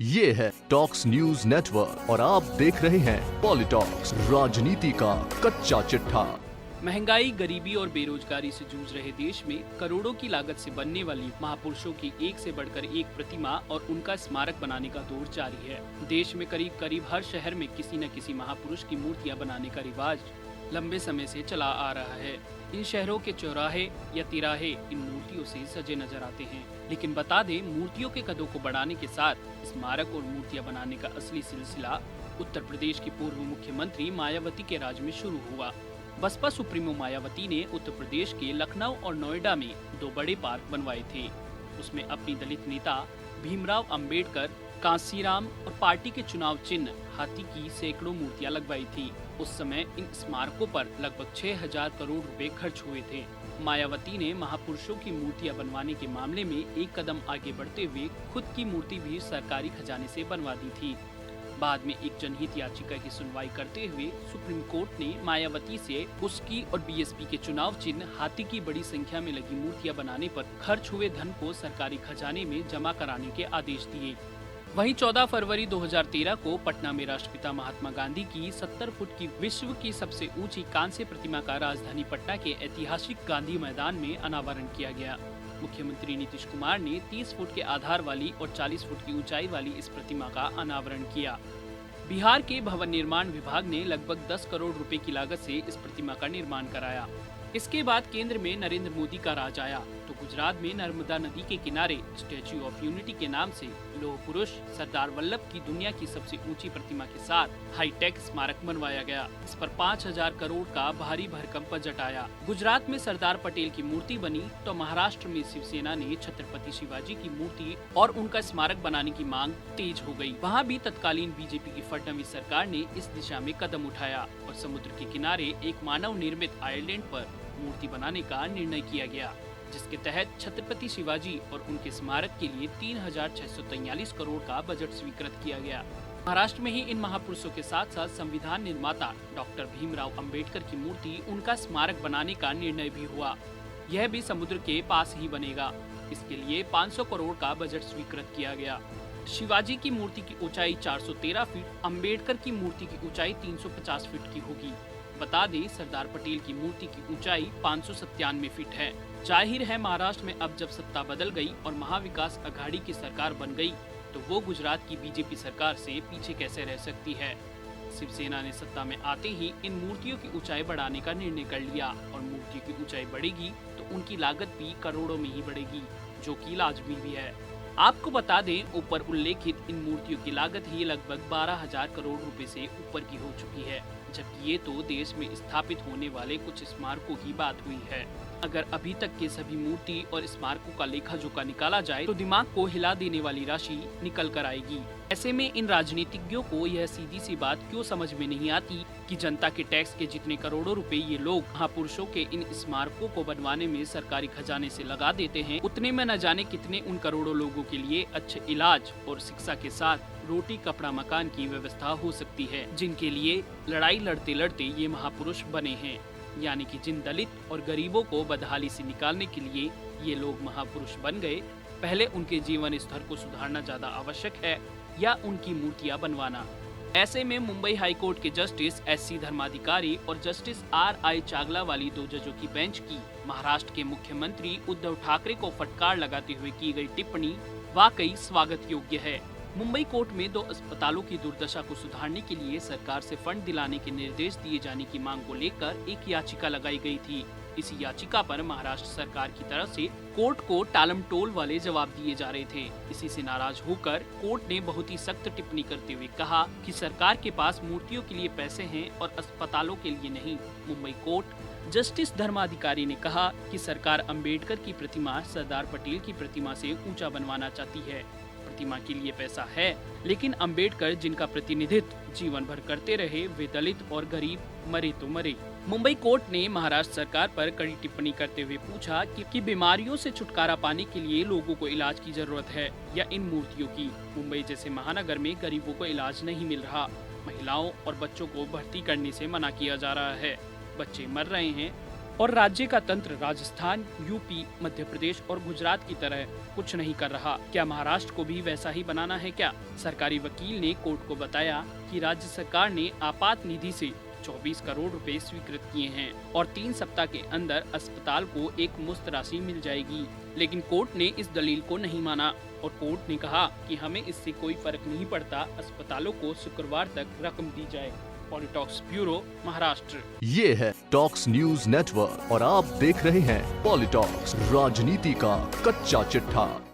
ये है talks news network और आप देख रहे हैं पॉलिटॉक्स, राजनीति का कच्चा चिट्ठा। महंगाई, गरीबी और बेरोजगारी से जूझ रहे देश में करोड़ों की लागत से बनने वाली महापुरुषों की एक से बढ़कर एक प्रतिमा और उनका स्मारक बनाने का दौर जारी है। देश में करीब करीब हर शहर में किसी न किसी महापुरुष की मूर्तियां बनाने का रिवाज लंबे समय से चला आ रहा है। इन शहरों के चौराहे या तिराहे इन मूर्तियों से सजे नजर आते हैं। लेकिन बता दें, मूर्तियों के कदों को बढ़ाने के साथ स्मारक और मूर्तियां बनाने का असली सिलसिला उत्तर प्रदेश की पूर्व मुख्यमंत्री मायावती के राज में शुरू हुआ। बसपा सुप्रीमो मायावती ने उत्तर प्रदेश के लखनऊ और नोएडा में 2 बड़े पार्क बनवाए थे। उसमें अपनी दलित नेता भीमराव अंबेडकर, कांसीराम और पार्टी के चुनाव चिन्ह हाथी की सैकड़ों मूर्तियां लगवाई थी। उस समय इन स्मारकों पर लगभग 6000 करोड़ रुपए खर्च हुए थे। मायावती ने महापुरुषों की मूर्तियां बनवाने के मामले में एक कदम आगे बढ़ते हुए खुद की मूर्ति भी सरकारी खजाने से बनवा दी थी। बाद में एक जनहित याचिका की सुनवाई करते हुए सुप्रीम कोर्ट ने मायावती से उसकी और बीएसपी के चुनाव चिन्ह हाथी की बड़ी संख्या में लगी मूर्तियां बनाने पर खर्च हुए धन को सरकारी खजाने में जमा कराने के आदेश दिए। वहीं 14 फरवरी 2013 को पटना में राष्ट्रपिता महात्मा गांधी की 70 फुट की विश्व की सबसे ऊंची कांस्य प्रतिमा का राजधानी पटना के ऐतिहासिक गांधी मैदान में अनावरण किया गया। मुख्यमंत्री नीतीश कुमार ने 30 फुट के आधार वाली और 40 फुट की ऊंचाई वाली इस प्रतिमा का अनावरण किया। बिहार के भवन निर्माण विभाग ने लगभग 10 करोड़ रुपए की लागत से इस प्रतिमा का निर्माण कराया। इसके बाद केंद्र में नरेंद्र मोदी का राज आया तो गुजरात में नर्मदा नदी के किनारे स्टैच्यू ऑफ यूनिटी के नाम से लौह पुरुष सरदार वल्लभ की दुनिया की सबसे ऊंची प्रतिमा के साथ हाईटेक स्मारक बनवाया गया। इस पर 5000 करोड़ का भारी भरकम बजट आया। गुजरात में सरदार पटेल की मूर्ति बनी तो महाराष्ट्र में शिवसेना ने छत्रपति शिवाजी की मूर्ति और उनका स्मारक बनाने की मांग तेज हो गई। वहाँ भी तत्कालीन बीजेपी की फडणवीस सरकार ने इस दिशा में कदम उठाया और समुद्र के किनारे एक मानव निर्मित आइलैंड पर मूर्ति बनाने का निर्णय किया गया, जिसके तहत छत्रपति शिवाजी और उनके स्मारक के लिए 3643 करोड़ का बजट स्वीकृत किया गया। महाराष्ट्र में ही इन महापुरुषों के साथ साथ संविधान निर्माता डॉक्टर भीमराव अंबेडकर की मूर्ति, उनका स्मारक बनाने का निर्णय भी हुआ। यह भी समुद्र के पास ही बनेगा। इसके लिए 500 करोड़ का बजट स्वीकृत किया गया। शिवाजी की मूर्ति की ऊंचाई 413 फीट, अंबेडकर की मूर्ति की ऊंचाई 350 फीट की होगी। बता दें, सरदार पटेल की मूर्ति की ऊंचाई 597 फीट है। जाहिर है, महाराष्ट्र में अब जब सत्ता बदल गई और महाविकास अघाड़ी की सरकार बन गई तो वो गुजरात की बीजेपी सरकार से पीछे कैसे रह सकती है। शिवसेना ने सत्ता में आते ही इन मूर्तियों की ऊंचाई बढ़ाने का निर्णय कर लिया और मूर्तियों की ऊंचाई बढ़ेगी तो उनकी लागत भी करोड़ों में ही बढ़ेगी, जो कि लाजमी भी है। आपको बता दें, ऊपर उल्लेखित इन मूर्तियों की लागत ही लगभग 12,000 करोड़ रुपए से ऊपर की हो चुकी है, जबकि ये तो देश में स्थापित होने वाले कुछ स्मारकों की बात हुई है। अगर अभी तक के सभी मूर्ति और स्मारकों का लेखा जोखा निकाला जाए तो दिमाग को हिला देने वाली राशि निकल कर आएगी। ऐसे में इन राजनीतिज्ञों को यह सीधी सी बात क्यों समझ में नहीं आती कि जनता के टैक्स के जितने करोड़ों रुपए ये लोग महापुरुषों के इन स्मारकों को बनवाने में सरकारी खजाने से लगा देते हैं, उतने में न जाने कितने उन करोड़ों लोगों के लिए अच्छे इलाज और शिक्षा के साथ रोटी कपड़ा मकान की व्यवस्था हो सकती है, जिनके लिए लड़ाई लड़ते लड़ते ये महापुरुष बने हैं। यानी कि जिन दलित और गरीबों को बदहाली से निकालने के लिए ये लोग महापुरुष बन गए, पहले उनके जीवन स्तर को सुधारना ज्यादा आवश्यक है या उनकी मूर्तियां बनवाना। ऐसे में मुंबई हाईकोर्ट के जस्टिस SC धर्माधिकारी और जस्टिस RI चागला वाली 2 जजों की बेंच की महाराष्ट्र के मुख्यमंत्री उद्धव ठाकरे को फटकार लगाते हुए की गई टिप्पणी वाकई स्वागत योग्य है। मुंबई कोर्ट में 2 अस्पतालों की दुर्दशा को सुधारने के लिए सरकार से फंड दिलाने के निर्देश दिए जाने की मांग को लेकर एक याचिका लगाई गई थी। इस याचिका पर महाराष्ट्र सरकार की तरफ से कोर्ट को टालमटोल वाले जवाब दिए जा रहे थे। इसी से नाराज होकर कोर्ट ने बहुत ही सख्त टिप्पणी करते हुए कहा कि सरकार के पास मूर्तियों के लिए पैसे हैं और अस्पतालों के लिए नहीं। मुंबई कोर्ट जस्टिस धर्माधिकारी ने कहा कि सरकार अंबेडकर की प्रतिमा सरदार पटेल की प्रतिमा से ऊंचा बनवाना चाहती है। प्रतिमा के लिए पैसा है, लेकिन अंबेडकर जिनका प्रतिनिधित्व जीवन भर करते रहे, वे दलित और गरीब मरे तो मरे। मुंबई कोर्ट ने महाराष्ट्र सरकार पर कड़ी टिप्पणी करते हुए पूछा कि बीमारियों से छुटकारा पाने के लिए लोगों को इलाज की जरूरत है या इन मूर्तियों की। मुंबई जैसे महानगर में गरीबों को इलाज नहीं मिल रहा, महिलाओं और बच्चों को भर्ती करने से मना किया जा रहा है, बच्चे मर रहे हैं, और राज्य का तंत्र राजस्थान, यूपी, मध्य प्रदेश और गुजरात की तरह कुछ नहीं कर रहा। क्या महाराष्ट्र को भी वैसा ही बनाना है क्या? सरकारी वकील ने कोर्ट को बताया कि राज्य सरकार ने आपात निधि से 24 करोड़ रुपए स्वीकृत किए हैं और 3 सप्ताह के अंदर अस्पताल को एक मुफ्त राशि मिल जाएगी। लेकिन कोर्ट ने इस दलील को नहीं माना और कोर्ट ने कहा कि हमें इससे कोई फर्क नहीं पड़ता, अस्पतालों को शुक्रवार तक रकम दी जाए। पॉलिटॉक्स ब्यूरो, महाराष्ट्र। ये है टॉक्स न्यूज नेटवर्क और आप देख रहे हैं पॉलिटॉक्स, राजनीति का कच्चा चिट्ठा।